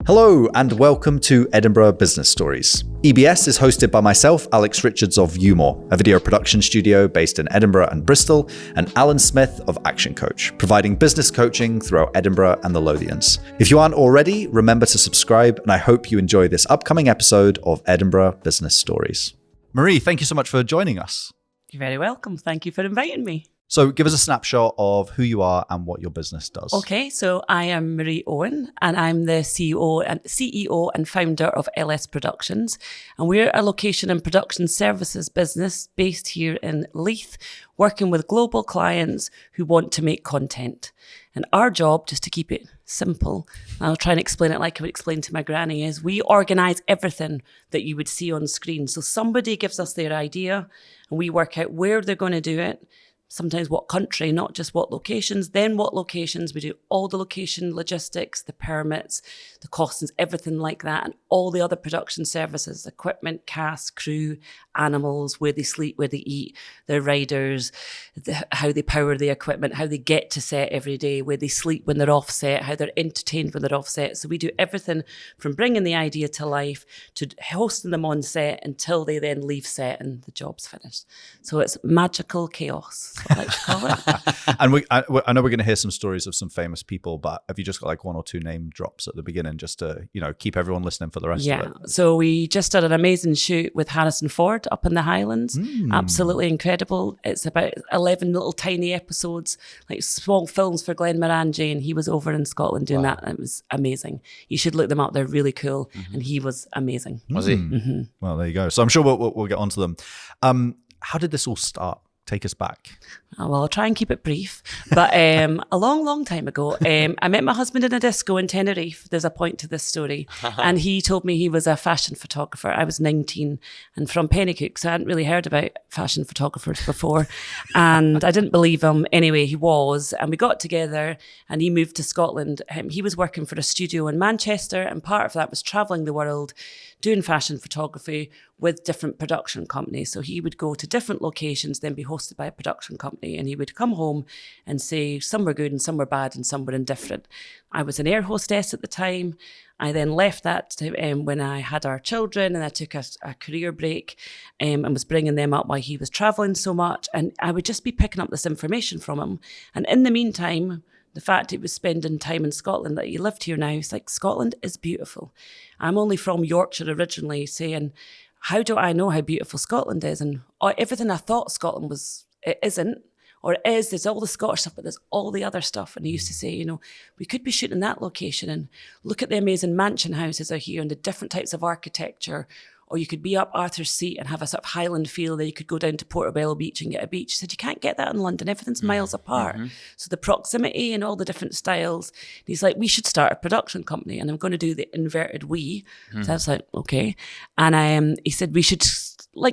Hello and welcome to Edinburgh Business Stories. EBS is hosted by myself, Alex Richards of Umore, a video production studio based in Edinburgh and Bristol, and Alan Smith of Action Coach, providing business coaching throughout Edinburgh and the Lothians. If you aren't already, remember to subscribe, and I hope you enjoy this upcoming episode of Edinburgh Business Stories. Marie, thank you so much for joining us. You're very welcome. Thank you for inviting me. So give us a snapshot of who you are and what your business does. Okay, so I am Marie Owen and I'm the CEO and founder of LS Productions. And we're a location and production services business based here in Leith, working with global clients who want to make content. And our job, just to keep it simple, I'll try and explain it like I would explain to my granny, is we organise everything that you would see on screen. So somebody gives us their idea and we work out where they're going to do it, sometimes what country, not just what locations, then what locations. We do all the location logistics, the permits, the costings, everything like that, and all the other production services, equipment, cast, crew, animals, where they sleep, where they eat, their riders, how they power the equipment, how they get to set every day, where they sleep when they're off set, how they're entertained when they're off set. So we do everything from bringing the idea to life to hosting them on set until they then leave set and the job's finished. So it's magical chaos, I like to call it. And I know we're going to hear some stories of some famous people, but have you just got like one or two name drops at the beginning just to, keep everyone listening for the rest of it? So we just did an amazing shoot with Harrison Ford up in the Highlands. Absolutely incredible. It's about 11 little tiny episodes, like small films for Glenn Morangi, and he was over in Scotland doing that. It was amazing. You should look them up. They're really cool. And he was amazing. Was he? Mm-hmm. Well, there you go. So I'm sure we'll get onto them. How did this all start? Take us back. Well, I'll try and keep it brief. But a long time ago, I met my husband in a disco in Tenerife. There's a point to this story. And he told me he was a fashion photographer. I was 19 and from Pennycook, so I hadn't really heard about fashion photographers before. And I didn't believe him. Anyway, he was. And we got together and he moved to Scotland. He was working for a studio in Manchester, and part of that was travelling the world, doing fashion photography with different production companies. So he would go to different locations, then be hosted by a production company, and he would come home and say some were good and some were bad and some were indifferent. I was an air hostess at the time. I then left that when I had our children, and I took a career break and was bringing them up while he was travelling so much. And I would just be picking up this information from him. And in the meantime, the fact he was spending time in Scotland, that he lived here now, it's like, Scotland is beautiful. I'm only from Yorkshire originally, saying, how do I know how beautiful Scotland is? And everything I thought Scotland was, it isn't, or it is. There's all the Scottish stuff, but there's all the other stuff. And he used to say, we could be shooting that location and look at the amazing mansion houses out here and the different types of architecture. Or you could be up Arthur's Seat and have a sort of Highland feel. Then you could go down to Portobello Beach and get a beach. He said, you can't get that in London. Everything's miles apart. So the proximity and all the different styles. And he's like, we should start a production company. And I'm going to do the inverted we. So I was like, okay. And he said, we should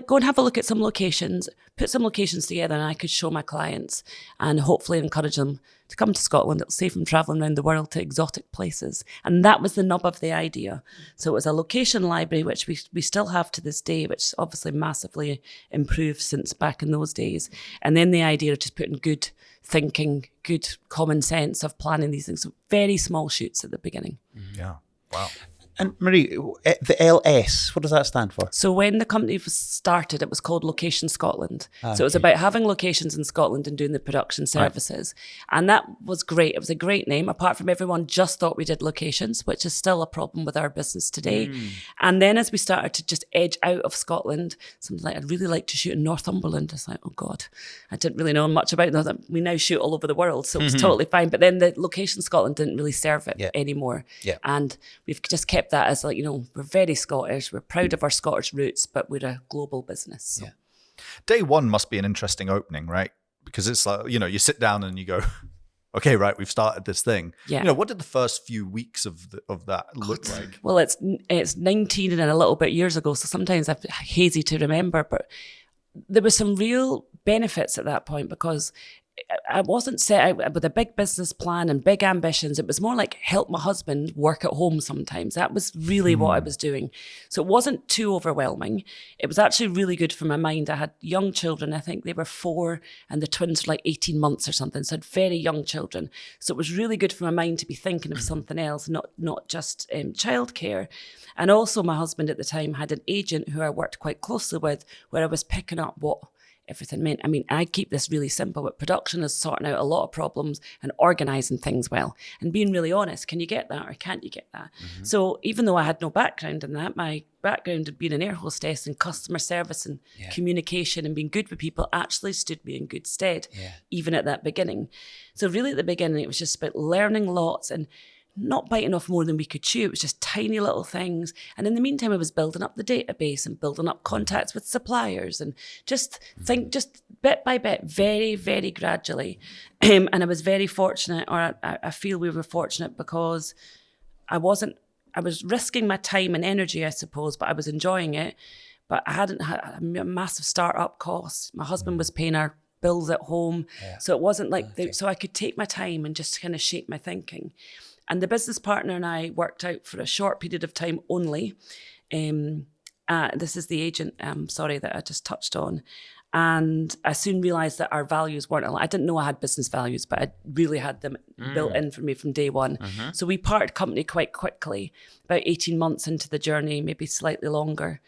go and have a look at some locations, put some locations together, and I could show my clients and hopefully encourage them to come to Scotland. It'll save them travelling around the world to exotic places. And that was the nub of the idea. So it was a location library, which we still have to this day, which obviously massively improved since back in those days. And then the idea of just putting good thinking, good common sense of planning these things. So very small shoots at the beginning. Yeah. Wow. And Marie, the LS, what does that stand for? So when the company was started, it was called Location Scotland. So it was about having locations in Scotland and doing the production services. Right. And that was great. It was a great name, apart from everyone just thought we did locations, which is still a problem with our business today. And then as we started to just edge out of Scotland, something like, I'd really like to shoot in Northumberland. I was like, oh God, I didn't really know much about that. We now shoot all over the world, so it was totally fine. But then the Location Scotland didn't really serve it anymore. Yeah. And we've just kept that as like, we're very Scottish, we're proud of our Scottish roots, but we're a global business. So. Yeah. Day one must be an interesting opening, right? Because it's like, you sit down and you go, okay, right, we've started this thing. Yeah. What did the first few weeks of that look like? Well, it's 19 and a little bit years ago, so sometimes I'm hazy to remember, but there was some real benefits at that point because I wasn't set out with a big business plan and big ambitions. It was more like help my husband work at home sometimes. That was really what I was doing. So it wasn't too overwhelming. It was actually really good for my mind. I had young children. I think they were 4 and the twins were like 18 months or something. So I had very young children. So it was really good for my mind to be thinking of something else, not just childcare. And also my husband at the time had an agent who I worked quite closely with, where I was picking up what everything meant. I mean, I keep this really simple, but production is sorting out a lot of problems and organising things well and being really honest. Can you get that or can't you get that? So even though I had no background in that, my background had been an air hostess and customer service and communication and being good with people actually stood me in good stead, even at that beginning. So really at the beginning, it was just about learning lots and not biting off more than we could chew. It was just tiny little things. And in the meantime, I was building up the database and building up contacts with suppliers and just bit by bit, very, very gradually. And I was very fortunate, or I feel we were fortunate because I was risking my time and energy, I suppose, but I was enjoying it. But I hadn't had a massive startup cost. My husband was paying our bills at home. So it wasn't like, so I could take my time and just kind of shape my thinking. And the business partner and I worked out for a short period of time only. This is the agent, that I just touched on. And I soon realised that our values weren't aligned. I didn't know I had business values, but I really had them built in for me from day one. So we parted company quite quickly, about 18 months into the journey, maybe slightly longer.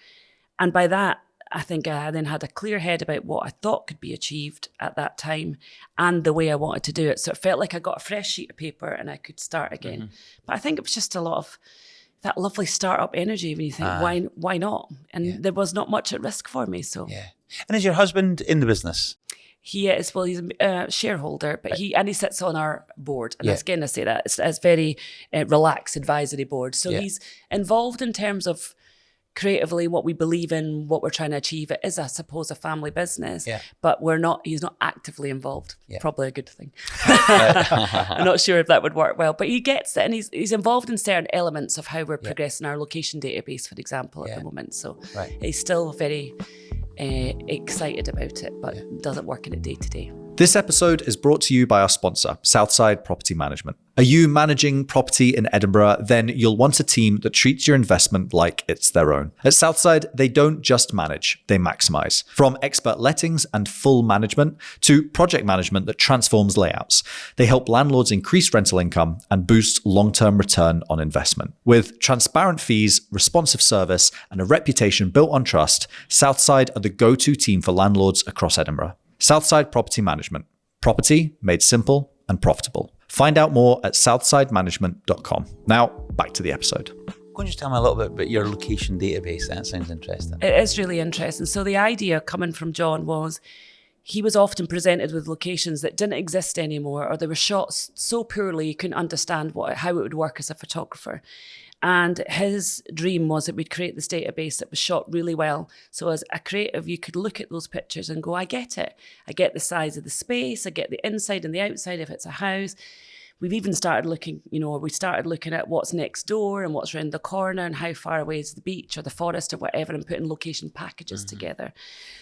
And by that, I think I then had a clear head about what I thought could be achieved at that time and the way I wanted to do it. So it felt like I got a fresh sheet of paper and I could start again. But I think it was just a lot of that lovely startup energy when you think, why not? And there was not much at risk for me. So And is your husband in the business? He is, well, he's a shareholder, but he sits on our board. And again, I say that, it's very relaxed advisory board. So he's involved in terms of creatively what we believe in, what we're trying to achieve. It is, I suppose, a family business, but he's not actively involved. Probably a good thing. I'm not sure if that would work well, but he gets it, and he's involved in certain elements of how we're progressing our location database, for example, at the moment. So he's still very excited about it, but doesn't work in it day to day. This episode is brought to you by our sponsor, Southside Property Management. Are you managing property in Edinburgh? Then you'll want a team that treats your investment like it's their own. At Southside, they don't just manage, they maximize. From expert lettings and full management to project management that transforms layouts, they help landlords increase rental income and boost long-term return on investment. With transparent fees, responsive service, and a reputation built on trust, Southside are the go-to team for landlords across Edinburgh. Southside Property Management. Property made simple and profitable. Find out more at southsidemanagement.com. Now, back to the episode. Go and just tell me a little bit about your location database. That sounds interesting. It is really interesting. So the idea coming from John was he was often presented with locations that didn't exist anymore, or they were shot so poorly you couldn't understand how it would work as a photographer. And his dream was that we'd create this database that was shot really well. So as a creative, you could look at those pictures and go, I get it. I get the size of the space. I get the inside and the outside if it's a house. We've even started looking, at what's next door and what's around the corner and how far away is the beach or the forest or whatever, and putting location packages together.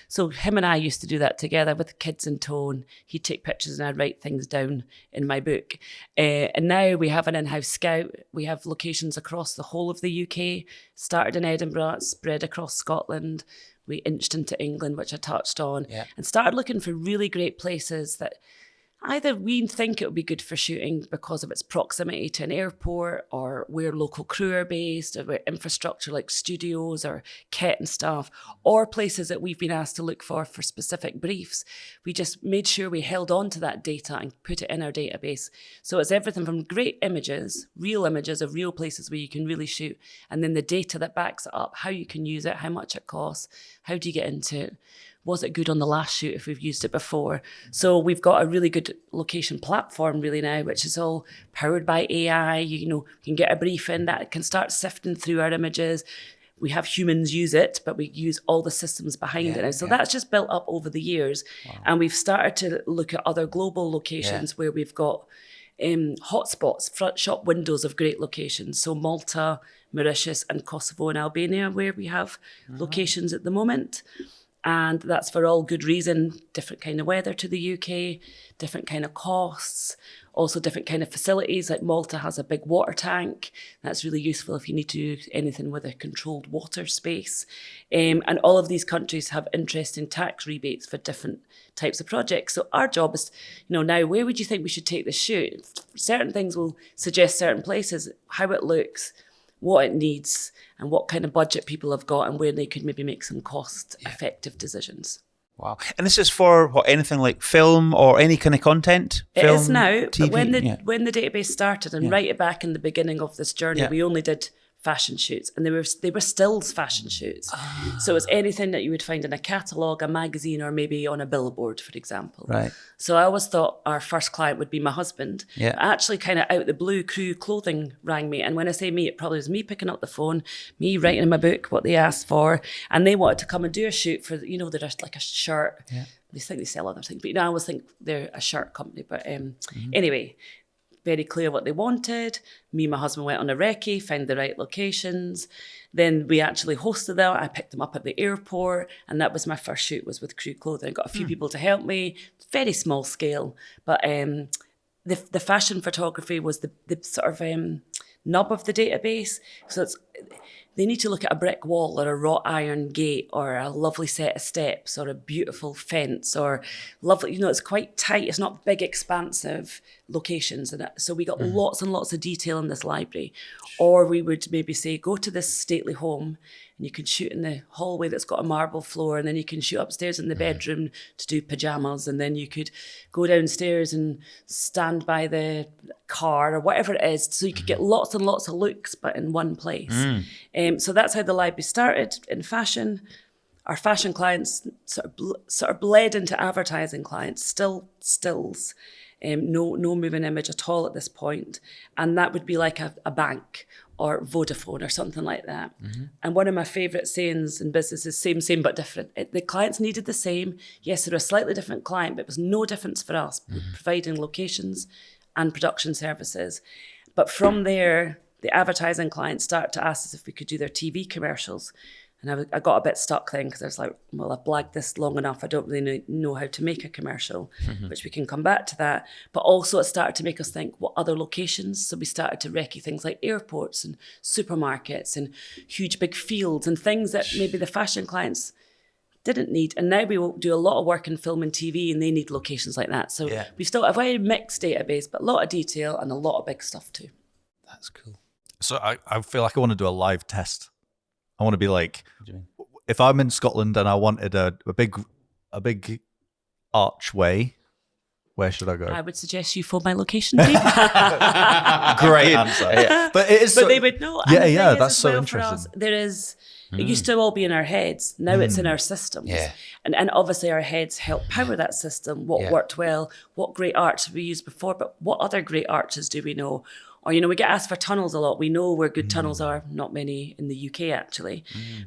So him and I used to do that together with the kids in tow, and he'd take pictures and I'd write things down in my book. And now we have an in-house scout. We have locations across the whole of the UK, started in Edinburgh, spread across Scotland. We inched into England, which I touched on, and started looking for really great places that either we think it would be good for shooting because of its proximity to an airport, or where local crew are based, or where infrastructure like studios or kit and stuff, or places that we've been asked to look for specific briefs. We just made sure we held on to that data and put it in our database. So it's everything from great images, real images of real places where you can really shoot, and then the data that backs it up, how you can use it, how much it costs, how do you get into it. Was it good on the last shoot if we've used it before? So we've got a really good location platform really now, which is all powered by AI. You can get a brief in that can start sifting through our images. We have humans use it, but we use all the systems behind it now. So that's just built up over the years. Wow. And we've started to look at other global locations where we've got hotspots, front shop windows of great locations. So Malta, Mauritius and Kosovo and Albania, where we have locations at the moment. And that's for all good reason. Different kind of weather to the UK, different kind of costs, also different kind of facilities. Like Malta has a big water tank. That's really useful if you need to do anything with a controlled water space. And all of these countries have interesting tax rebates for different types of projects. So our job is, now where would you think we should take the shoot? Certain things will suggest certain places, how it looks, what it needs, and what kind of budget people have got, and where they could maybe make some cost-effective decisions. Wow. And this is for anything like film or any kind of content? It Film, is now, TV? but when the database started, and right back in the beginning of this journey, we only did fashion shoots, and they were stills fashion shoots. So it's anything that you would find in a catalogue, a magazine, or maybe on a billboard, for example. Right. So I always thought our first client would be my husband. Yeah. But actually, kind of out the blue, Crew Clothing rang me. And when I say me, it probably was me picking up the phone, me writing in my book what they asked for. And they wanted to come and do a shoot for, they're like a shirt. Yeah. They think they sell other things, but I always think they're a shirt company. But anyway, very clear what they wanted. Me and my husband went on a recce, found the right locations. Then we actually hosted them. I picked them up at the airport, and that was my first shoot, was with Crew Clothing. I got a few people to help me, very small scale. But the fashion photography was the sort of nub of the database. So they need to look at a brick wall or a wrought iron gate or a lovely set of steps or a beautiful fence or lovely, it's quite tight. It's not big, expansive locations. And so we got lots and lots of detail in this library. Or we would maybe say, go to this stately home and you can shoot in the hallway that's got a marble floor, and then you can shoot upstairs in the bedroom to do pajamas, and then you could go downstairs and stand by the car or whatever it is. So you could get lots and lots of looks, but in one place. So that's how the library started in fashion. Our fashion clients sort of bled into advertising clients, still stills, no moving image at all at this point. And that would be like a bank or Vodafone or something like that. And one of my favourite sayings in business is same but different. The clients needed the same. Yes, they're a slightly different client, but it was no difference for us, providing locations and production services. But from there, the advertising clients started to ask us if we could do their TV commercials. And I got a bit stuck then, because I was like, well, I've blagged this long enough. I don't really know how to make a commercial, which we can come back to that. But also it started to make us think, what other locations? So we started to recce things like airports and supermarkets and huge big fields and things that maybe the fashion clients didn't need. And now we will do a lot of work in film and TV, and they need locations like that. So we still have a very mixed database, but a lot of detail and a lot of big stuff too. That's cool. So I feel like I want to do a live test. I want to be like, if I'm in Scotland and I wanted a big archway, where should I go? I would suggest you phone my location team. Great answer. But it is. But they would know. Yeah, that's so interesting. Us, there is. It used to all be in our heads. Now it's in our systems. Yeah. And obviously our heads help power that system. What worked well? What great arts have we used before? But what other great arches do we know? Or, we get asked for tunnels a lot. We know where good tunnels are. Not many in the UK, actually.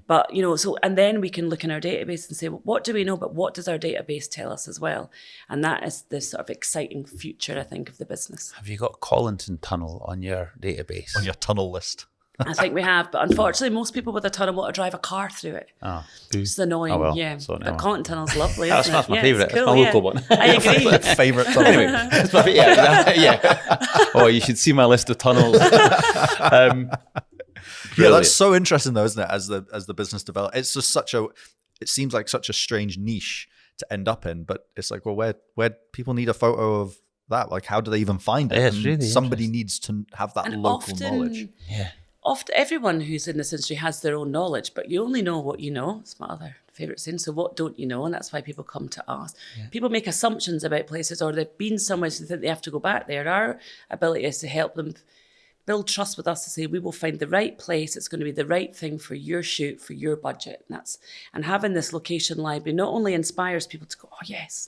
But, and then we can look in our database and say, well, what do we know? But what does our database tell us as well? And that is the sort of exciting future, I think, of the business. Have you got Collinton Tunnel on your database? On your tunnel list? I think we have, but unfortunately, most people with a tunnel want to drive a car through it. Oh, it's annoying. Oh, well. Yeah, So but Collinton Tunnel's lovely. Isn't That's it? my favourite. It's It's my local one. I agree. Favorite tunnel. Anyway, that's my yeah. Oh, you should see my list of tunnels. Yeah, that's so interesting though, isn't it? As the business develops, it's just it seems like such a strange niche to end up in. But it's like, well, where people need a photo of that, like how do they even find it? Yeah, it's really somebody needs to have that local knowledge. Yeah. Often everyone who's in this industry has their own knowledge, but you only know what you know. It's my other favourite saying. So what don't you know? And that's why people come to us. Yeah. People make assumptions about places, or they've been somewhere so they think they have to go back there. Our ability is to help them build trust with us, to say we will find the right place. It's going to be the right thing for your shoot, for your budget. And having this location library not only inspires people to go, oh yes.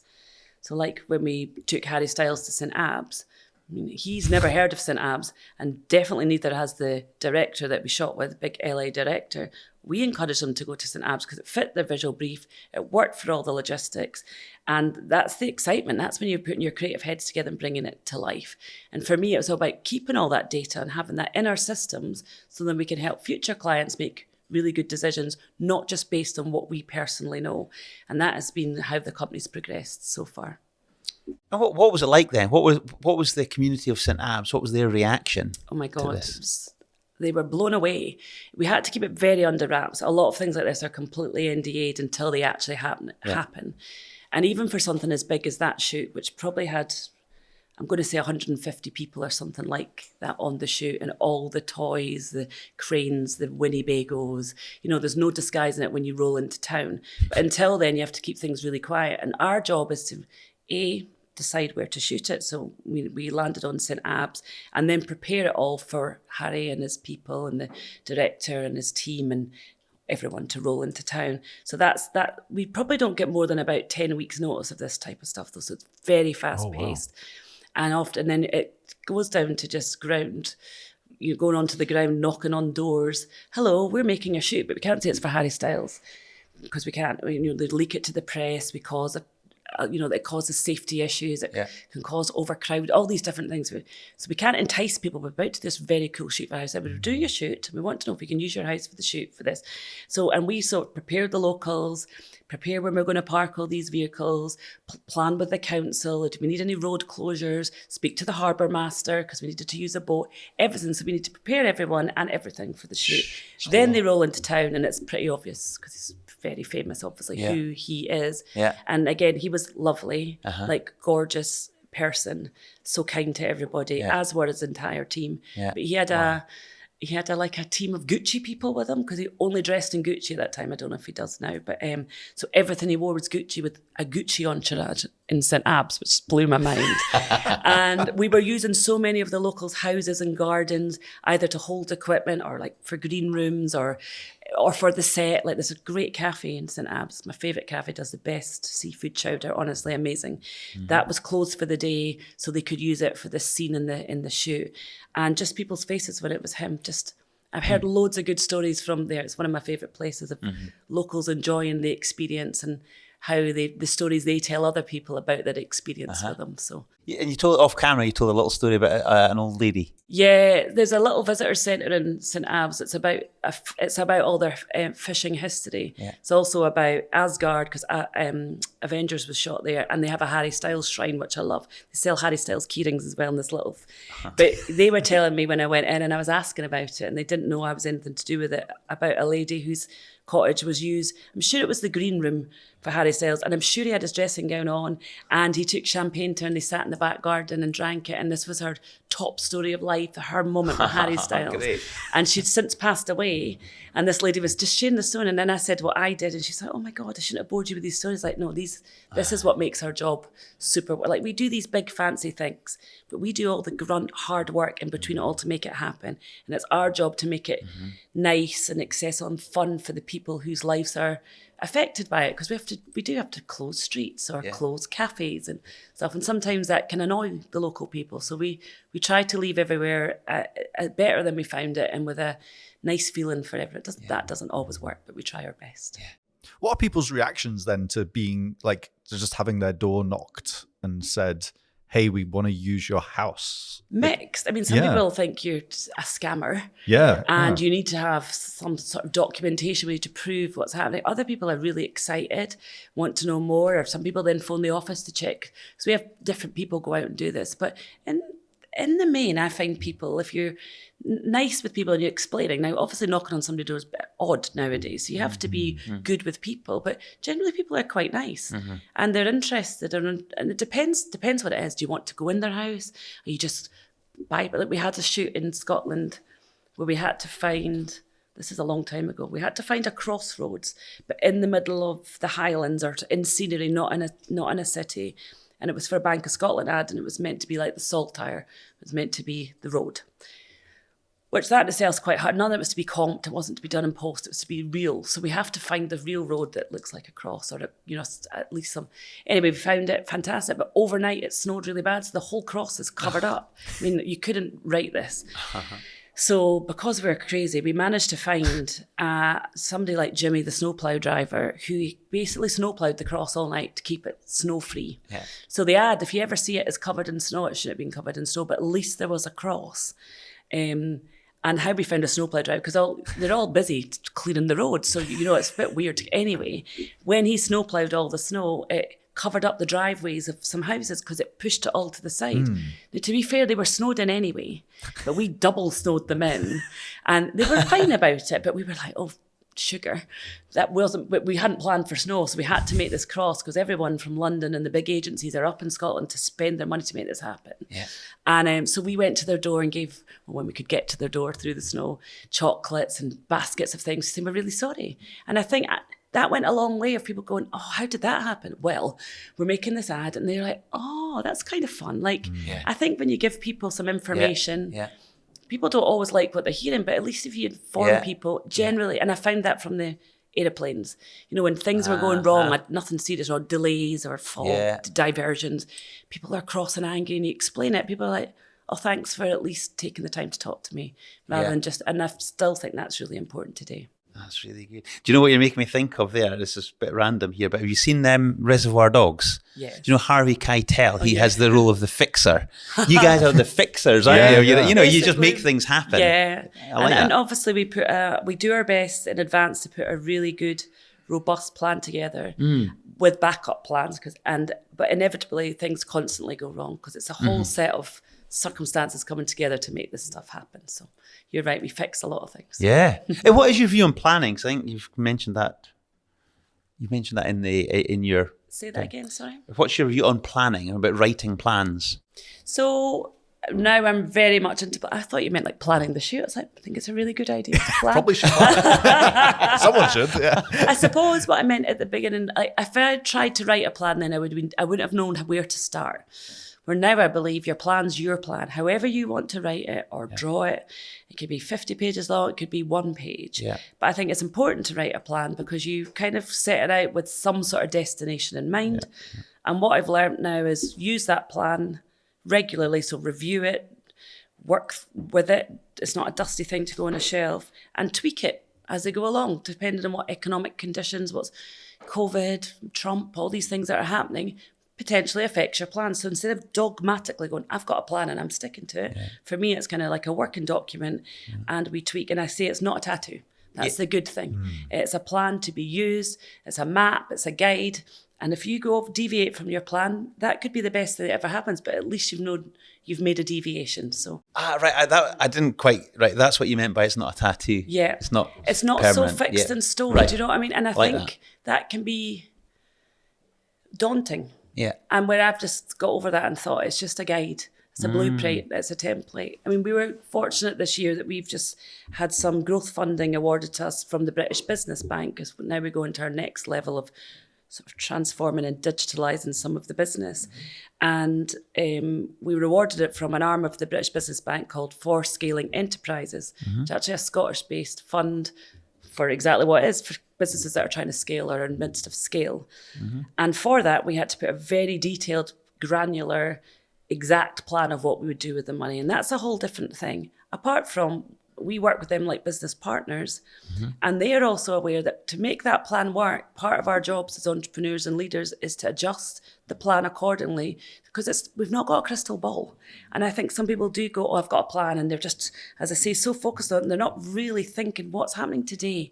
So like when we took Harry Styles to St. Abbs, I mean, he's never heard of St. Abbs, and definitely neither has the director that we shot with, big LA director. We encouraged them to go to St. Abbs because it fit their visual brief. It worked for all the logistics. And that's the excitement. That's when you're putting your creative heads together and bringing it to life. And for me, it was all about keeping all that data and having that in our systems so then we can help future clients make really good decisions, not just based on what we personally know. And that has been how the company's progressed so far. And what was it like then? What was the community of St Abbs? What was their reaction? Oh my God. They were blown away. We had to keep it very under wraps. A lot of things like this are completely NDA'd until they actually happen. And even for something as big as that shoot, which probably had, I'm going to say 150 people or something like that on the shoot, and all the toys, the cranes, the Winnebagos, there's no disguising it when you roll into town. But until then, you have to keep things really quiet. And our job is to, decide where to shoot it. So we landed on St Abbs, and then prepare it all for Harry and his people and the director and his team and everyone to roll into town. So that's that. We probably don't get more than about 10 weeks notice of this type of stuff though. So it's very fast paced. And often then it goes down to just ground. You're going onto the ground, knocking on doors. Hello, we're making a shoot, but we can't say it's for Harry Styles because we can't. They leak it to the press. We cause that causes safety issues. It can cause overcrowd, all these different things. So we can't entice people. We're about to do this very cool shoot for House. We're doing a shoot. We want to know if we can use your house for the shoot for this. And we sort of prepared the locals, prepare where we're going to park all these vehicles, plan with the council. Do we need any road closures? Speak to the harbour master because we needed to use a boat. Everything. So we need to prepare everyone and everything for the shoot. Then they roll into town, and it's pretty obvious because he's very famous, obviously, who he is. Yeah. And again, he was lovely, like gorgeous person, so kind to everybody, as were his entire team. Yeah. But he had a team of Gucci people with him because he only dressed in Gucci at that time. I don't know if he does now, but so everything he wore was Gucci with a Gucci entourage in St Abbs, which blew my mind. And we were using so many of the locals' houses and gardens either to hold equipment or like for green rooms or for the set. Like there's a great cafe in St Abbs. My favourite cafe does the best seafood chowder. Honestly, amazing. Mm-hmm. That was closed for the day, so they could use it for the scene in the shoot. And just people's faces when it was him. I've heard loads of good stories from there. It's one of my favourite places of locals enjoying the experience and how the stories they tell other people about their experience with them. So. And you told off camera, you told a little story about an old lady. Yeah, there's a little visitor centre in St Abbs. It's about all their fishing history. Yeah. It's also about Asgard because Avengers was shot there, and they have a Harry Styles shrine, which I love. They sell Harry Styles keyrings as well in this little. But they were telling me when I went in, and I was asking about it, and they didn't know I was anything to do with it, about a lady whose cottage was used. I'm sure it was the green room for Harry Styles, and I'm sure he had his dressing gown on, and he took champagne to her, and they sat in the back garden and drank it, and this was her top story of life, her moment with Harry Styles. And she'd since passed away, and this lady was just sharing the story, and then I said what I did, and she's like, oh my God, I shouldn't have bored you with these stories. Like, no, this is what makes our job super. Like, we do these big fancy things, but we do all the grunt hard work in between it all to make it happen, and it's our job to make it nice and accessible and fun for the people whose lives are affected by it, because we do have to close streets or close cafes and stuff, and sometimes that can annoy the local people. So we try to leave everywhere better than we found it, and with a nice feeling for everyone. That doesn't always work, but we try our best. Yeah. What are people's reactions then to being like, to just having their door knocked and said, hey, we want to use your house? Mixed. I mean, some people think you're a scammer. Yeah. And you need to have some sort of documentation with you to prove what's happening. Other people are really excited, want to know more. Or some people then phone the office to check. So we have different people go out and do this. But in the main, I find people, if you're nice with people and you're explaining, now obviously knocking on somebody's door is a bit odd nowadays, so you have to be good with people, but generally people are quite nice and they're interested, and it depends what it is. Do you want to go in their house, or you just buy? Like we had a shoot in Scotland where we had to find, this is a long time ago, we had to find a crossroads, but in the middle of the Highlands or in scenery, not in a city. And it was for a Bank of Scotland ad, and it was meant to be like the Saltire. It was meant to be the road, which that in itself is quite hard. None of it was to be comped. It wasn't to be done in post. It was to be real. So we have to find the real road that looks like a cross, or at least some. Anyway, we found it, fantastic. But overnight it snowed really bad, so the whole cross is covered up. I mean, you couldn't write this. So because we're crazy, we managed to find somebody like Jimmy, the snowplow driver, who basically snowplowed the cross all night to keep it snow-free. Yeah. So the ad, if you ever see it, is covered in snow. It shouldn't have been covered in snow, but at least there was a cross. And and how we found a snowplow drive, because they're all busy clearing the road. So, it's a bit weird. Anyway, when he snowplowed all the snow, it covered up the driveways of some houses because it pushed it all to the side. Now, to be fair, they were snowed in anyway, but we double snowed them in. And they were fine about it, but we were like, oh, sugar. We hadn't planned for snow, so we had to make this cross because everyone from London and the big agencies are up in Scotland to spend their money to make this happen. Yeah. And so we went to their door and gave, when we could get to their door through the snow, chocolates and baskets of things, saying we're really sorry. And I think that went a long way of people going, oh, how did that happen? Well, we're making this ad, and they're like, oh, that's kind of fun. Like, I think when you give people some information, people don't always like what they're hearing, but at least if you inform people generally, and I found that from the aeroplanes, when things were going wrong, nothing serious, or delays or fog, diversions, people are cross and angry, and you explain it, people are like, oh, thanks for at least taking the time to talk to me, rather than just, and I still think that's really important today. That's really good. Do you know what you're making me think of there? This is a bit random here, but have you seen Reservoir Dogs? Yes. Do you know Harvey Keitel? He has the role of the fixer. You guys are the fixers, aren't you? You just make things happen. Yeah. I like that. And obviously we do our best in advance to put a really good, robust plan together with backup plans, but inevitably things constantly go wrong because it's a whole set of circumstances coming together to make this stuff happen. So you're right, we fix a lot of things. Yeah. And what is your view on planning? Because I think you've mentioned that. You mentioned that in your. Say that again, sorry. What's your view on planning and about writing plans? So now I'm very much into. I thought you meant like planning the shoot. I think it's a really good idea to plan. Probably should plan. Someone should. Yeah. I suppose what I meant at the beginning, if I had tried to write a plan, then I wouldn't have known where to start. Where now I believe your plan's your plan. However you want to write it or draw it, it could be 50 pages long, it could be 1 page. Yeah. But I think it's important to write a plan because you kind of set it out with some sort of destination in mind. Yeah. And what I've learned now is use that plan regularly. So review it, work with it. It's not a dusty thing to go on a shelf, and tweak it as they go along, depending on what economic conditions, what's COVID, Trump, all these things that are happening, potentially affects your plan. So instead of dogmatically going, I've got a plan and I'm sticking to it, for me, it's kind of like a working document and we tweak. And I say it's not a tattoo. That's the good thing. It's a plan to be used. It's a map. It's a guide. And if you deviate from your plan, that could be the best thing that ever happens. But at least you've made a deviation. So right, I didn't quite right. That's what you meant by it's not a tattoo. Yeah, it's not permanent. So fixed in stone. Right. Do you know what I mean? And I think that can be daunting. Yeah. And where I've just got over that and thought it's just a guide, it's a blueprint, it's a template. I mean, we were fortunate this year that we've just had some growth funding awarded to us from the British Business Bank, because now we go into our next level of sort of transforming and digitalising some of the business. And we were awarded it from an arm of the British Business Bank called For Scaling Enterprises. It's actually a Scottish-based fund for exactly what it is, for businesses that are trying to scale or in the midst of scale. And for that, we had to put a very detailed, granular, exact plan of what we would do with the money. And that's a whole different thing. Apart from, we work with them like business partners, and they are also aware that to make that plan work, part of our jobs as entrepreneurs and leaders is to adjust the plan accordingly, because we've not got a crystal ball. And I think some people do go, oh, I've got a plan, and they're just, as I say, so focused on it, and they're not really thinking what's happening today.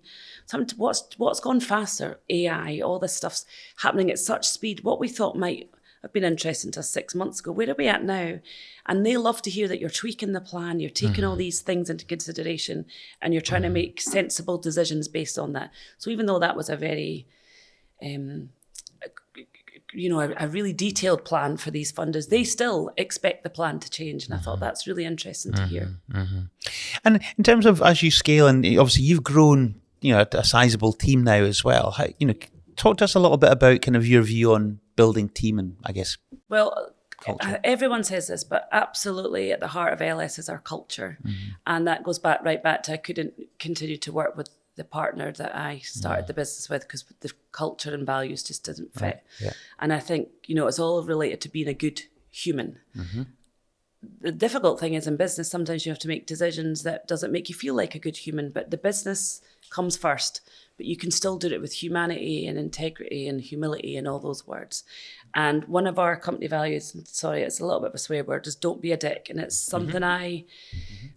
What's gone faster, AI, all this stuff's happening at such speed. What we thought might have been interesting to us 6 months ago, where are we at now? And they love to hear that you're tweaking the plan, you're taking all these things into consideration, and you're trying to make sensible decisions based on that. So even though that was a very, a really detailed plan for these funders, they still expect the plan to change. And I thought that's really interesting to hear. And in terms of as you scale, and obviously you've grown, a sizable team now as well. How, talk to us a little bit about kind of your view on building team and, I guess, well, culture. Everyone says this, but absolutely at the heart of LS is our culture. And that goes right back to I couldn't continue to work with the partner that I started the business with because the culture and values just didn't fit. Right. Yeah. And I think, it's all related to being a good human. The difficult thing is in business, sometimes you have to make decisions that doesn't make you feel like a good human, but the business comes first. But you can still do it with humanity and integrity and humility and all those words. And one of our company values, sorry, it's a little bit of a swear word, is don't be a dick. And it's something I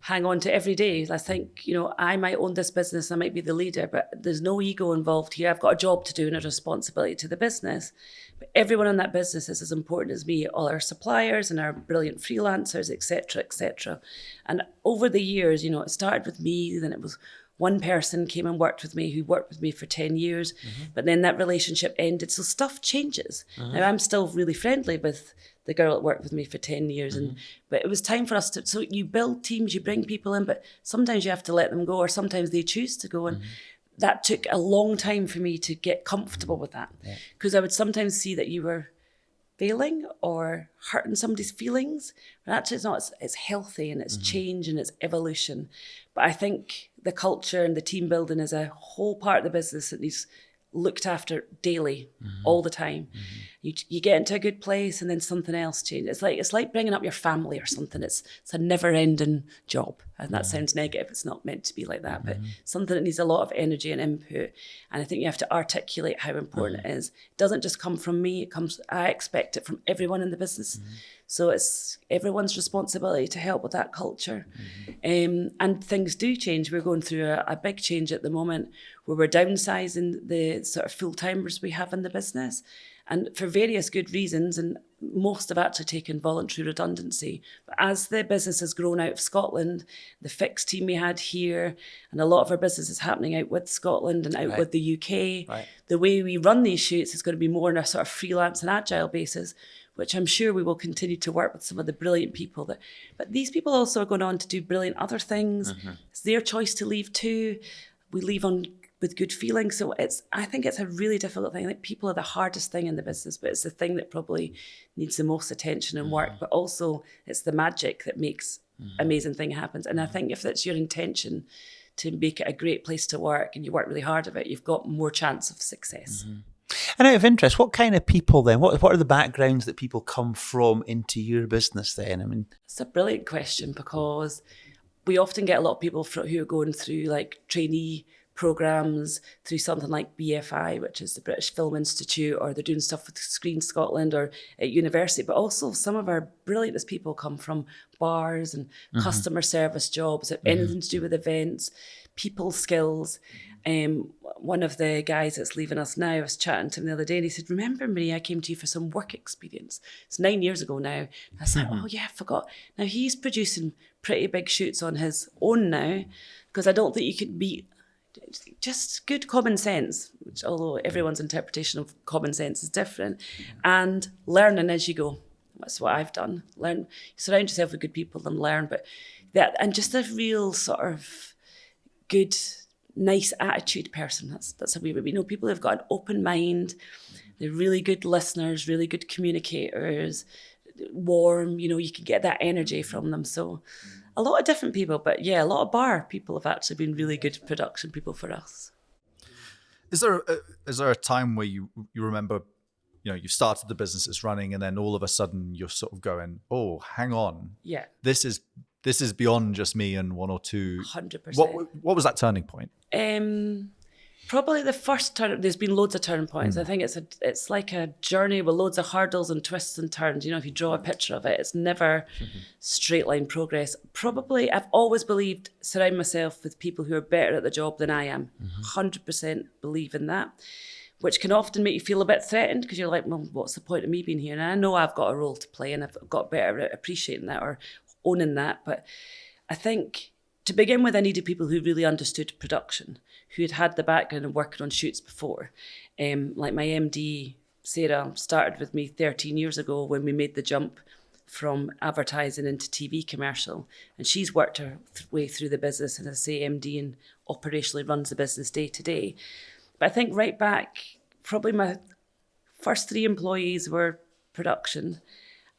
hang on to every day. I think, I might own this business, I might be the leader, but there's no ego involved here. I've got a job to do and a responsibility to the business. But everyone in that business is as important as me, all our suppliers and our brilliant freelancers, et cetera, et cetera. And over the years, it started with me, then it was one person came and worked with me who worked with me for 10 years, but then that relationship ended. So stuff changes. Now I'm still really friendly with the girl that worked with me for 10 years. But it was time for us to, so you build teams, you bring people in, but sometimes you have to let them go, or sometimes they choose to go. And that took a long time for me to get comfortable with that. Because I would sometimes see that you were failing or hurting somebody's feelings. But actually it's not, it's healthy and it's change and it's evolution. But I think the culture and the team building is a whole part of the business that needs looked after daily, all the time. You get into a good place and then something else changes. It's like bringing up your family or something. It's a never-ending job. And that sounds negative. It's not meant to be like that, but something that needs a lot of energy and input. And I think you have to articulate how important it is. It doesn't just come from me. I expect it from everyone in the business. So it's everyone's responsibility to help with that culture. And things do change. We're going through a big change at the moment where we're downsizing the sort of full-timers we have in the business. And for various good reasons, and most have actually taken voluntary redundancy. But as the business has grown out of Scotland, the fixed team we had here, and a lot of our business is happening out with Scotland and out with the UK, the way we run these shoots is going to be more on a sort of freelance and agile basis, which I'm sure we will continue to work with some of the brilliant people. But these people also are going on to do brilliant other things. It's their choice to leave too. We leave on with good feelings. So I think it's a really difficult thing. I think people are the hardest thing in the business, but it's the thing that probably needs the most attention and work. But also it's the magic that makes amazing thing happens. And I think if that's your intention to make it a great place to work and you work really hard at it, you've got more chance of success. And out of interest, what kind of people then? What are the backgrounds that people come from into your business then? I mean, it's a brilliant question because we often get a lot of people who are going through like trainee programs through something like BFI, which is the British Film Institute, or they're doing stuff with Screen Scotland or at university. But also some of our brilliantest people come from bars and customer service jobs, anything to do with events, people skills. One of the guys that's leaving us now, I was chatting to him the other day and he said, remember Marie, I came to you for some work experience. It's 9 years ago now. I was like, oh yeah, I forgot. Now he's producing pretty big shoots on his own now, because I don't think you could beat just good common sense, which although everyone's interpretation of common sense is different, and learning as you go. That's what I've done. Learn, surround yourself with good people and learn. But that, and just a real sort of good, nice attitude person. That's how we would be. People who've got an open mind. They're really good listeners, really good communicators, warm. You can get that energy from them. So a lot of different people, but yeah, a lot of bar people have actually been really good production people for us. Is there a time where you remember, you started the business, it's running, and then all of a sudden you're sort of going, oh, hang on, yeah, this is beyond just me and one or two. 100%. What was that turning point? Probably the first turn. There's been loads of turning points. I think it's like a journey with loads of hurdles and twists and turns. If you draw a picture of it, it's never straight line progress. Probably, I've always believed surround myself with people who are better at the job than I am. 100% believe in that, which can often make you feel a bit threatened because you're like, well, what's the point of me being here? And I know I've got a role to play and I've got better at appreciating that or owning that. But I think to begin with, I needed people who really understood production, who had the background of working on shoots before. Like my MD, Sarah, started with me 13 years ago when we made the jump from advertising into TV commercial. And she's worked her way through the business, and as I say, MD and operationally runs the business day to day. But I think right back, probably my first 3 employees were production,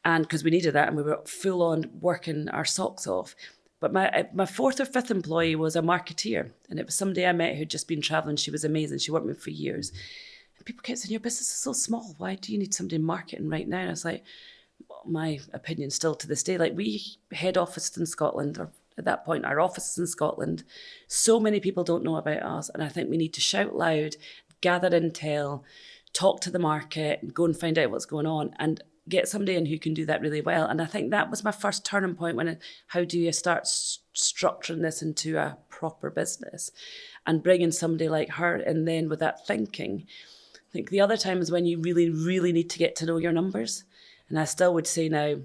and because we needed that and we were full on working our socks off. But my 4th or 5th employee was a marketeer, and it was somebody I met who'd just been traveling. She was amazing. She worked with me for years. And people kept saying, your business is so small. Why do you need somebody in marketing right now? And I was like, well, my opinion still to this day, like we head office in Scotland, or at that point, our office is in Scotland. So many people don't know about us. And I think we need to shout loud, gather intel, talk to the market, and go and find out what's going on, and get somebody in who can do that really well. And I think that was my first turning point how do you start structuring this into a proper business and bringing somebody like her in then with that thinking. I think the other time is when you really, really need to get to know your numbers. And I still would say now,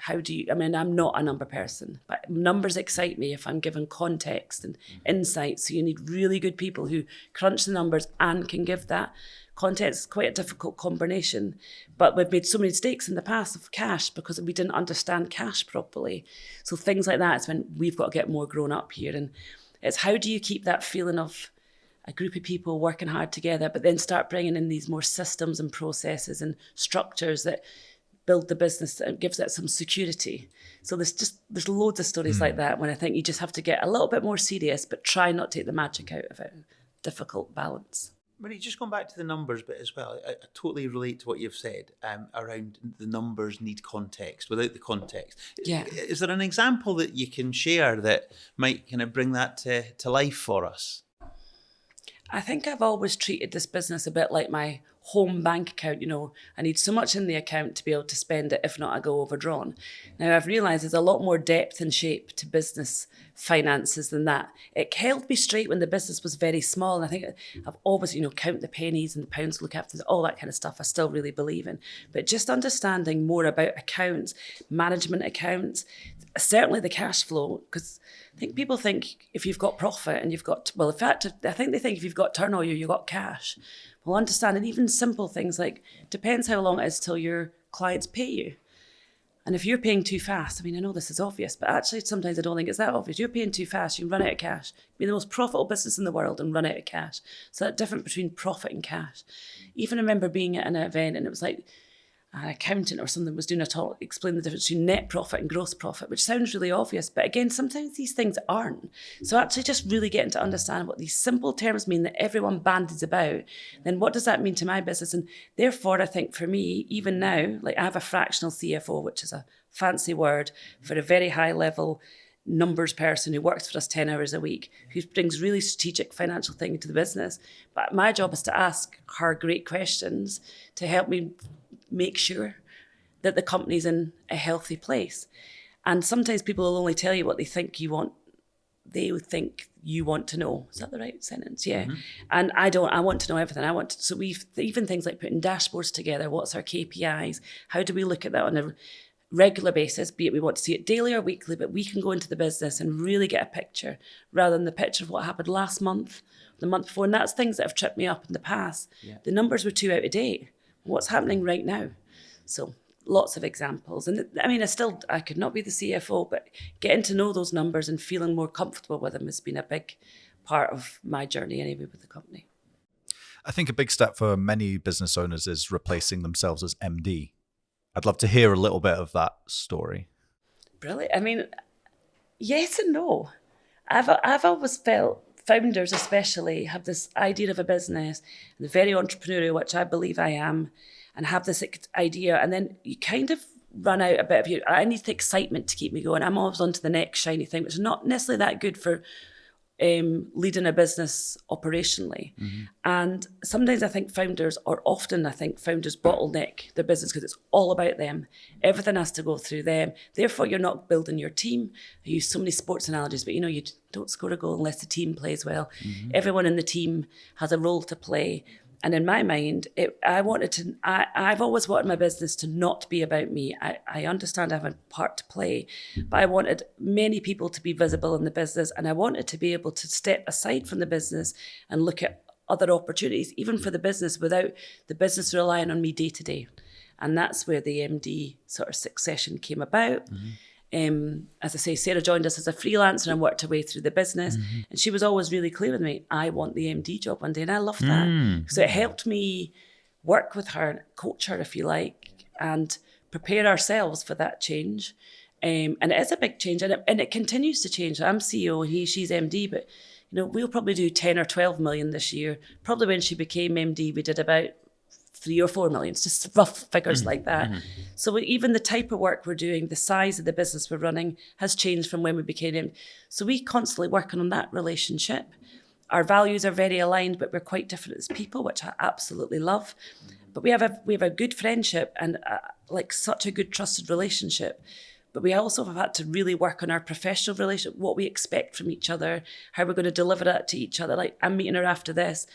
I'm not a number person, but numbers excite me if I'm given context and insight. So you need really good people who crunch the numbers and can give that context. Is quite a difficult combination, but we've made so many mistakes in the past of cash because we didn't understand cash properly. So things like that is when we've got to get more grown up here. And it's how do you keep that feeling of a group of people working hard together, but then start bringing in these more systems and processes and structures that build the business and gives it some security. So there's loads of stories like that when I think you just have to get a little bit more serious, but try not to take the magic out of it. Difficult balance. Marie, just going back to the numbers bit as well, I totally relate to what you've said around the numbers need context. Without the context, is there an example that you can share that might kind of bring that to life for us? I think I've always treated this business a bit like my home bank account. I need so much in the account to be able to spend it. If not, I go overdrawn. Now, I've realised there's a lot more depth and shape to business finances than that. It held me straight when the business was very small. And I think I've always, count the pennies and the pounds, look after all that kind of stuff. I still really believe in. But just understanding more about accounts, management accounts, certainly the cash flow, because I think people think if you've got profit and you've got, well, in fact, I think they think if you've got turnover, you've got cash. Well, understanding even simple things like, depends how long it is till your clients pay you. And if you're paying too fast, I know this is obvious, but actually sometimes I don't think it's that obvious. You're paying too fast, you can run out of cash. Be the most profitable business in the world and run out of cash. So that difference between profit and cash. Even I remember being at an event and it was like, an accountant or something was doing a talk, explaining the difference between net profit and gross profit, which sounds really obvious. But again, sometimes these things aren't. So actually just really getting to understand what these simple terms mean that everyone bandies about, then what does that mean to my business? And therefore, I think for me, even now, like I have a fractional CFO, which is a fancy word for a very high level numbers person who works for us 10 hours a week, who brings really strategic financial thinking to the business. But my job is to ask her great questions to help me make sure that the company's in a healthy place. And sometimes people will only tell you what they think you want. They would think you want to know. Is that the right sentence? Yeah. Mm-hmm. And I want to know everything. So we've even things like putting dashboards together. What's our KPIs? How do we look at that on a regular basis? Be it we want to see it daily or weekly, but we can go into the business and really get a picture rather than the picture of what happened last month, the month before. And that's things that have tripped me up in the past. Yeah. The numbers were too out of date. What's happening right now? So lots of examples. And I could not be the CFO, but getting to know those numbers and feeling more comfortable with them has been a big part of my journey anyway with the company. I think a big step for many business owners is replacing themselves as MD. I'd love to hear a little bit of that story. Brilliant. Yes and no. I've always felt founders especially have this idea of a business, and very entrepreneurial, which I believe I am, and have this idea, and then you kind of run out a bit of I need the excitement to keep me going. I'm always on to the next shiny thing, which is not necessarily that good for leading a business operationally. Mm-hmm. And sometimes I think founders bottleneck their business because it's all about them. Everything has to go through them. Therefore, you're not building your team. I use so many sports analogies, but you don't score a goal unless the team plays well. Mm-hmm. Everyone in the team has a role to play. And in my mind, I've always wanted my business to not be about me. I understand I have a part to play, but I wanted many people to be visible in the business, and I wanted to be able to step aside from the business and look at other opportunities, even for the business, without the business relying on me day to day. And that's where the MD sort of succession came about. Mm-hmm. As I say, Sarah joined us as a freelancer and worked her way through the business. Mm-hmm. And she was always really clear with me, I want the MD job one day. And I loved that. So it helped me work with her, coach her, if you like, and prepare ourselves for that change. And it is a big change, and it continues to change. I'm CEO, she's MD, but we'll probably do 10 or 12 million this year. Probably when she became MD, we did about 3 or 4 million, it's just rough figures like that. Mm-hmm. So even the type of work we're doing, the size of the business we're running has changed from when we became in. So we constantly working on that relationship, our values are very aligned, but we're quite different as people, which I absolutely love. But we have a good friendship and like such a good trusted relationship. But we also have had to really work on our professional relationship, what we expect from each other, how we're going to deliver that to each other. Like, I'm meeting her after this,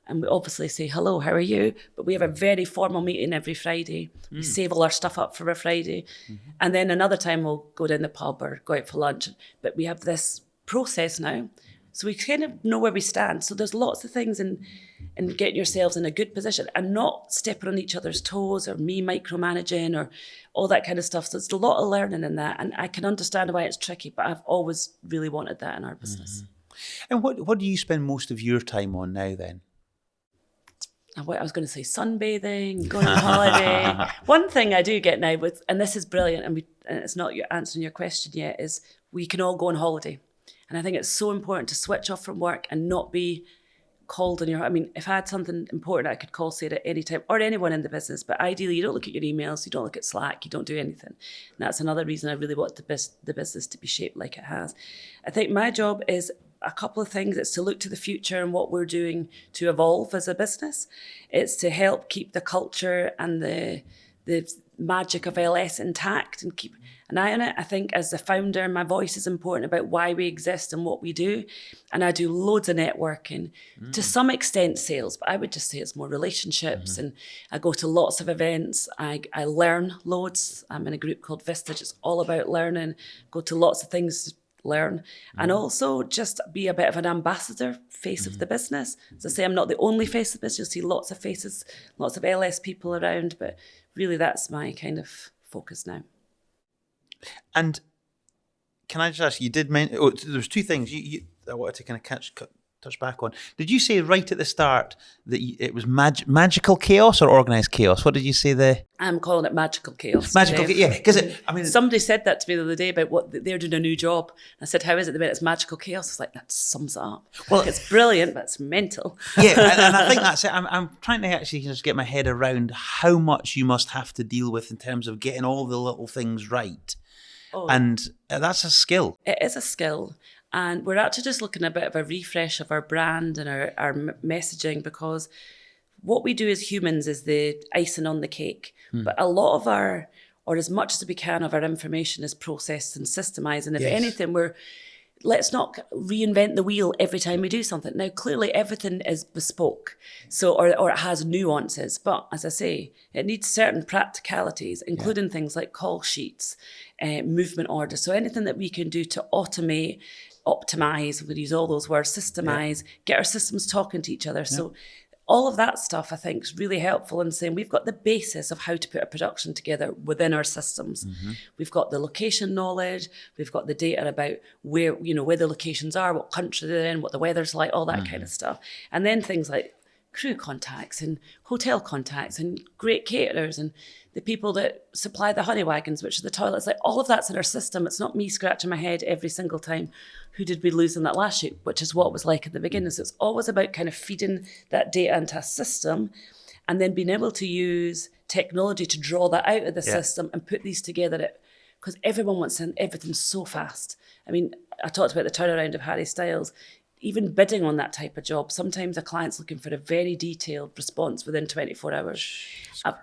and we obviously say, hello, how are you? But we have a very formal meeting every Friday. We save all our stuff up for a Friday. And then another time we'll go down the pub or go out for lunch. But we have this process now. So we kind of know where we stand. So there's lots of things in getting yourselves in a good position and not stepping on each other's toes or me micromanaging or all that kind of stuff. So it's a lot of learning in that. And I can understand why it's tricky, but I've always really wanted that in our business. And what do you spend most of your time on now then? I was going to say sunbathing, going on holiday. One thing I do get now and this is brilliant, and it's not answering your question yet, is we can all go on holiday. And I think it's so important to switch off from work and not be called on I mean, if I had something important, I could call Sarah at any time, or anyone in the business. But ideally, you don't look at your emails, you don't look at Slack, you don't do anything. And that's another reason I really want the business to be shaped like it has. I think my job is a couple of things. It's to look to the future and what we're doing to evolve as a business. It's to help keep the culture and the magic of LS intact and keep an eye on it. I think as the founder, my voice is important about why we exist and what we do. And I do loads of networking, to some extent sales, but I would just say it's more relationships. And I go to lots of events. I learn loads. I'm in a group called Vistage. It's all about learning. Go to lots of things to learn. And also just be a bit of an ambassador, face of the business. As I say, I'm not the only face of the business. You'll see lots of faces, lots of LS people around, but really that's my kind of focus now. And can I just ask, you did mention, there's two things I wanted to kind of touch back on. Did you say right at the start that it was magical chaos or organised chaos? What did you say there? I'm calling it magical chaos. Magical chaos, yeah. Because somebody said that to me the other day about what they're doing a new job. I said, how is it the minute it's magical chaos? It's like, that sums it up. Well, it's brilliant, but it's mental. Yeah, and I think that's it. I'm trying to actually just get my head around how much you must have to deal with in terms of getting all the little things right. Oh. And that's a skill. It is a skill. And we're actually just looking at a bit of a refresh of our brand and our messaging, because what we do as humans is the icing on the cake. But a lot of or as much as we can of our information is processed and systemized. And if anything, let's not reinvent the wheel every time we do something. Now, clearly everything is bespoke, or it has nuances. But as I say, it needs certain practicalities, including things like call sheets, movement orders. So anything that we can do to automate, optimize, we'll use all those words, systemize, get our systems talking to each other. Yeah. So all of that stuff, I think, is really helpful in saying we've got the basis of how to put a production together within our systems. We've got the location knowledge, we've got the data about where the locations are, what country they're in, what the weather's like, all that kind of stuff. And then things like crew contacts and hotel contacts and great caterers and the people that supply the honey wagons, which are the toilets, like all of that's in our system. It's not me scratching my head every single time. Who did we lose in that last shoot? Which is what it was like at the beginning. So it's always about kind of feeding that data into a system and then being able to use technology to draw that out of the system and put these together. Because everyone wants everything so fast. I mean, I talked about the turnaround of Harry Styles. Even bidding on that type of job, sometimes a client's looking for a very detailed response within 24 hours.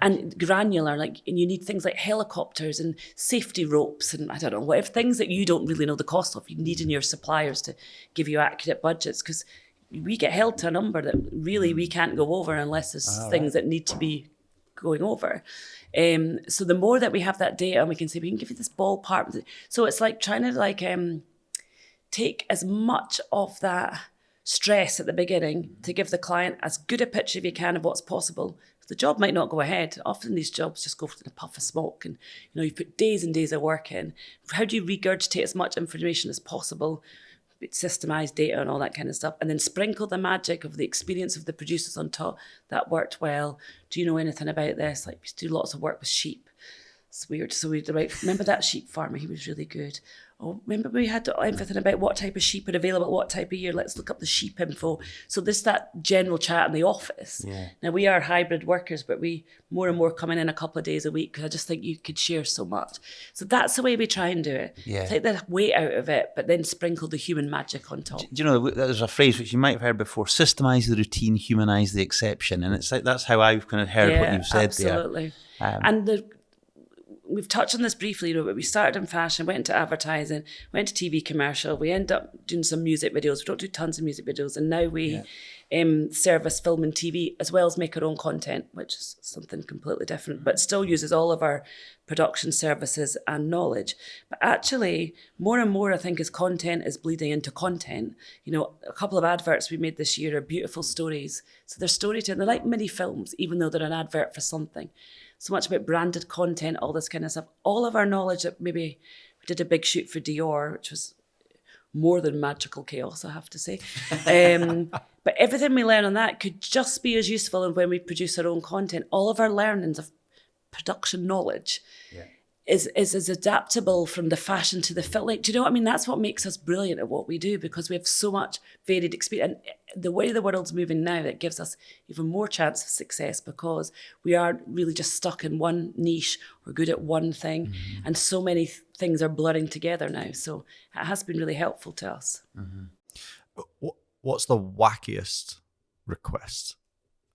And granular, and you need things like helicopters and safety ropes and I don't know, whatever things that you don't really know the cost of. You need in your suppliers to give you accurate budgets, because we get held to a number that really we can't go over unless there's things that need to be going over. So the more that we have that data and we can say, we can give you this ballpark. So it's like trying to take as much of that stress at the beginning to give the client as good a picture as you can of what's possible. The job might not go ahead. Often these jobs just go in a puff of smoke and you put days and days of work in. How do you regurgitate as much information as possible, systemize data and all that kind of stuff, and then sprinkle the magic of the experience of the producers on top? That worked well. Do you know anything about this? We do lots of work with sheep. It's weird. So remember that sheep farmer? He was really good. oh, remember we had everything about what type of sheep are available at what type of year, let's look up the sheep info. So there's that general chat in the office. Yeah. Now we are hybrid workers, but we more and more coming in a couple of days a week because I just think you could share so much. So that's the way we try and do it. Yeah. Take the weight out of it, but then sprinkle the human magic on top. Do you know, there's a phrase which you might have heard before, systemize the routine, humanize the exception. And it's like, that's how I've kind of heard what you've said absolutely. there. And we've touched on this briefly, but we started in fashion, went into advertising, went to TV commercial. We end up doing some music videos. We don't do tons of music videos. And now we service film and TV as well as make our own content, which is something completely different, but still uses all of our production services and knowledge. But actually, more and more, I think, as content is bleeding into content, a couple of adverts we made this year are beautiful stories. So they're storytelling. They're like mini films, even though they're an advert for something. So much about branded content, all this kind of stuff. All of our knowledge that maybe we did a big shoot for Dior, which was more than magical chaos, I have to say. But everything we learn on that could just be as useful when we produce our own content. All of our learnings of production knowledge is as adaptable from the fashion to the film. Like, do you know what I mean? That's what makes us brilliant at what we do, because we have so much varied experience. And the way the world's moving now, it gives us even more chance of success, because we aren't really just stuck in one niche or good at one thing. Mm-hmm. And so many things are blurring together now. So it has been really helpful to us. Mm-hmm. What's the wackiest request?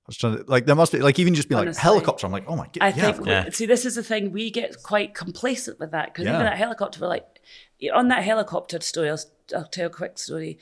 I was trying to, there must be, even just being honestly, helicopter. I'm like, oh my God. See, this is the thing. We get quite complacent with that, because even that helicopter, we're like, on that helicopter story, I'll tell a quick story.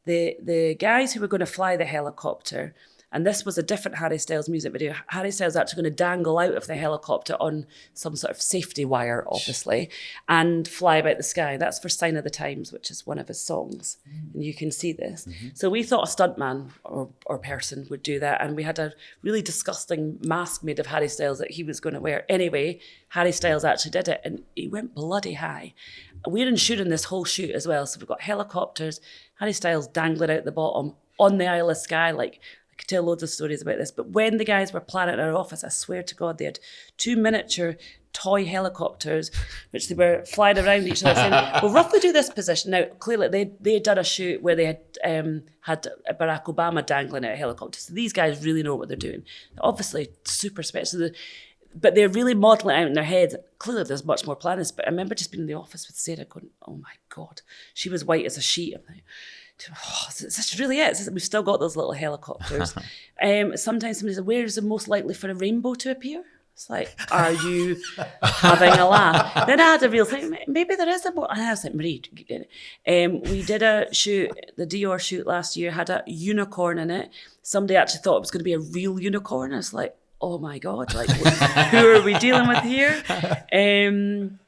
The guys who were going to fly the helicopter, and this was a different Harry Styles music video. Harry Styles actually going to dangle out of the helicopter on some sort of safety wire, obviously, and fly about the sky. That's for Sign of the Times, which is one of his songs. And you can see this. Mm-hmm. So we thought a stuntman or person would do that. And we had a really disgusting mask made of Harry Styles that he was going to wear. Anyway, Harry Styles actually did it, and he went bloody high. We're insuring this whole shoot as well. So we've got helicopters, Harry Styles dangling out the bottom on the Isle of Skye, I could tell loads of stories about this, but when the guys were planning in our office, I swear to God, they had 2 miniature toy helicopters, which they were flying around each other saying, we'll roughly do this position. Now, clearly, they had done a shoot where they had Barack Obama dangling out a helicopter. So these guys really know what they're doing. They're obviously super special, but they're really modelling it out in their heads. Clearly, there's much more planners, but I remember just being in the office with Sarah going, oh my God, she was white as a sheet. I'm like, oh, this really is. We've still got those little helicopters. Sometimes somebody says, where is the most likely for a rainbow to appear? It's like, are you having a laugh? Then I had a real thing, maybe there is a more, and I was like, Marie, we did a shoot, the Dior shoot last year, had a unicorn in it. Somebody actually thought it was going to be a real unicorn. I was like, oh my God, who are we dealing with here? I'm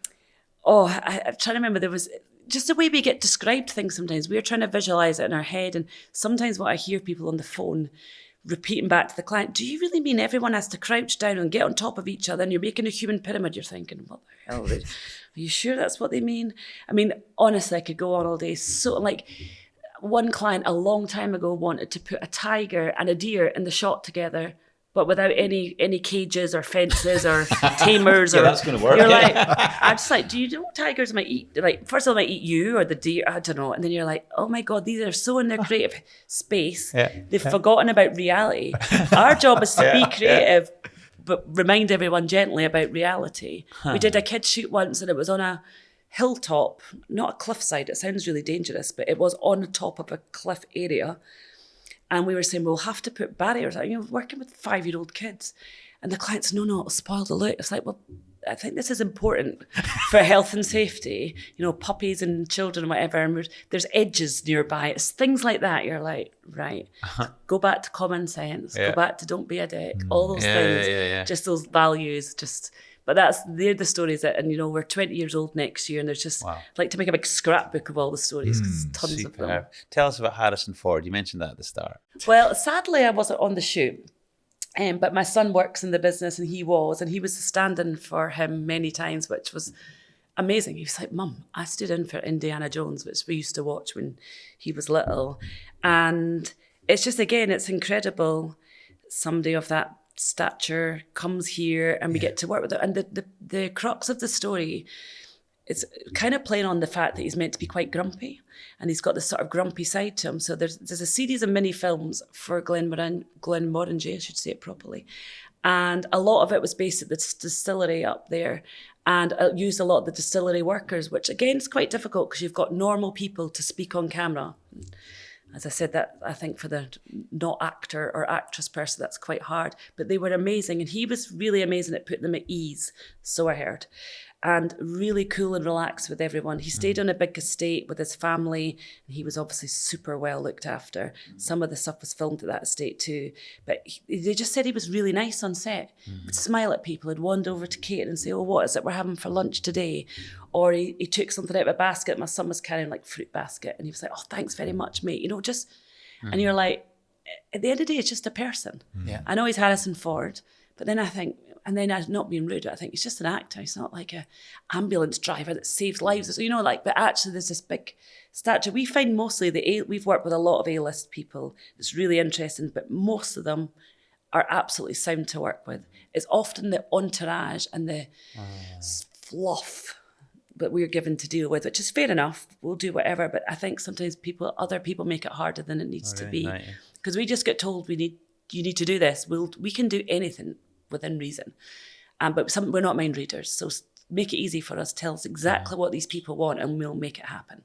trying to remember, there was just the way we get described things sometimes. We're trying to visualize it in our head. And sometimes what I hear people on the phone repeating back to the client, do you really mean everyone has to crouch down and get on top of each other and you're making a human pyramid? You're thinking, what the hell? Are you sure that's what they mean? I mean, honestly, I could go on all day. So one client a long time ago wanted to put a tiger and a deer in the shot together, but without any cages or fences or tamers. Yeah, that's going to work. You're like, I'm just like, do you know tigers might eat? First of all, might eat you or the deer. I don't know. And then you're like, oh my God, these are so in their creative space. Yeah. They've forgotten about reality. Our job is to be creative, but remind everyone gently about reality. We did a kids shoot once, and it was on a hilltop, not a cliffside. It sounds really dangerous, but it was on the top of a cliff area. And we were saying, we'll have to put barriers out, working with 5-year-old kids. And the clients, no, it'll spoil the look. It's like, well, I think this is important for health and safety, puppies and children and whatever. And there's edges nearby. It's things like that. You're like, right, go back to common sense, go back to don't be a dick, all those things, just those values, but they're the stories and we're 20 years old next year, and there's just I'd like to make a big scrapbook of all the stories, because tons of them. Tell us about Harrison Ford. You mentioned that at the start. Well, sadly, I wasn't on the shoot. But my son works in the business, and he was stand-in for him many times, which was amazing. He was like, Mum, I stood in for Indiana Jones, which we used to watch when he was little. And it's just, again, it's incredible. Somebody of that stature comes here and we get to work with it. And the crux of the story it's kind of playing on the fact that he's meant to be quite grumpy, and he's got this sort of grumpy side to him. So there's a series of mini films for Glenmorangie, I should say it properly. And a lot of it was based at the distillery up there, and used a lot of the distillery workers, which again is quite difficult because you've got normal people to speak on camera. As I said, that I think for the not actor or actress person, that's quite hard. But they were amazing, and he was really amazing at putting them at ease, so I heard. And really cool and relaxed with everyone. He stayed on a big estate with his family, and he was obviously super well looked after. Some of the stuff was filmed at that estate too. But they just said he was really nice on set. Would smile at people, he'd wander over to Kate and say, oh, what is it we're having for lunch today? Or he took something out of a basket. My son was carrying like fruit basket, and he was like, oh, thanks very much, mate. You know, just, and you're like, at the end of the day, it's just a person. Yeah. I know he's Harrison Ford, but then I think, and then I'm not being rude, I think he's just an actor. He's not like a ambulance driver that saves lives. So, you know, like, but actually there's this big stature. We find mostly we've worked with a lot of A-list people. It's really interesting, but most of them are absolutely sound to work with. It's often the entourage and the fluff that we're given to deal with, which is fair enough. We'll do whatever, but I think sometimes other people make it harder than it needs to be. Because we just get told you need to do this. We can do anything within reason. But we're not mind readers, so make it easy for us. Tell us exactly what these people want and we'll make it happen.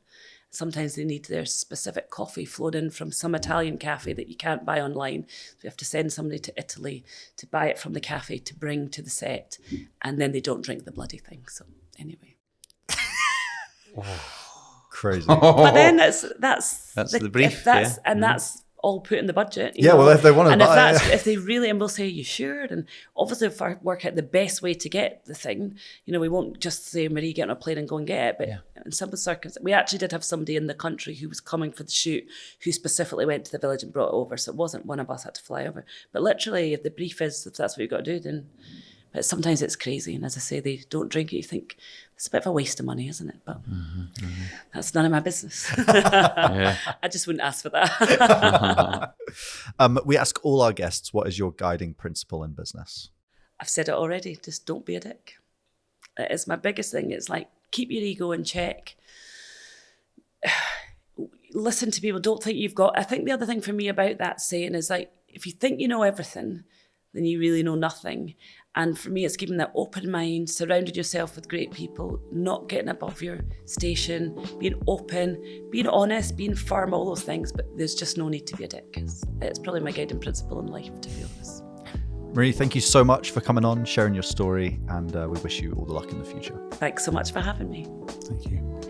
Sometimes they need their specific coffee flowed in from some Italian cafe that you can't buy online. So we have to send somebody to Italy to buy it from the cafe to bring to the set, and then they don't drink the bloody thing. So anyway. Crazy. But then that's the brief, and that's all put in the budget. Yeah, well, if they want to buy it. If they really, and we'll say, you sure? And obviously if I work out the best way to get the thing, you know, we won't just say, Marie, get on a plane and go and get it. But in some circumstances, we actually did have somebody in the country who was coming for the shoot who specifically went to the village and brought it over. So it wasn't one of us had to fly over. But literally, if the brief is, if that's what you've got to do, then... But sometimes it's crazy. And as I say, they don't drink it. You think, it's a bit of a waste of money, isn't it? But that's none of my business. I just wouldn't ask for that. We ask all our guests, what is your guiding principle in business? I've said it already. Just don't be a dick. It's my biggest thing. It's like, keep your ego in check. Listen to people. Don't think you've got... I think the other thing for me about that saying is like, if you think you know everything, then you really know nothing. And for me, it's keeping that open mind, surrounding yourself with great people, not getting above your station, being open, being honest, being firm, all those things. But there's just no need to be a dick. It's probably my guiding principle in life, to be honest. Marie, thank you so much for coming on, sharing your story, and we wish you all the luck in the future. Thanks so much for having me. Thank you.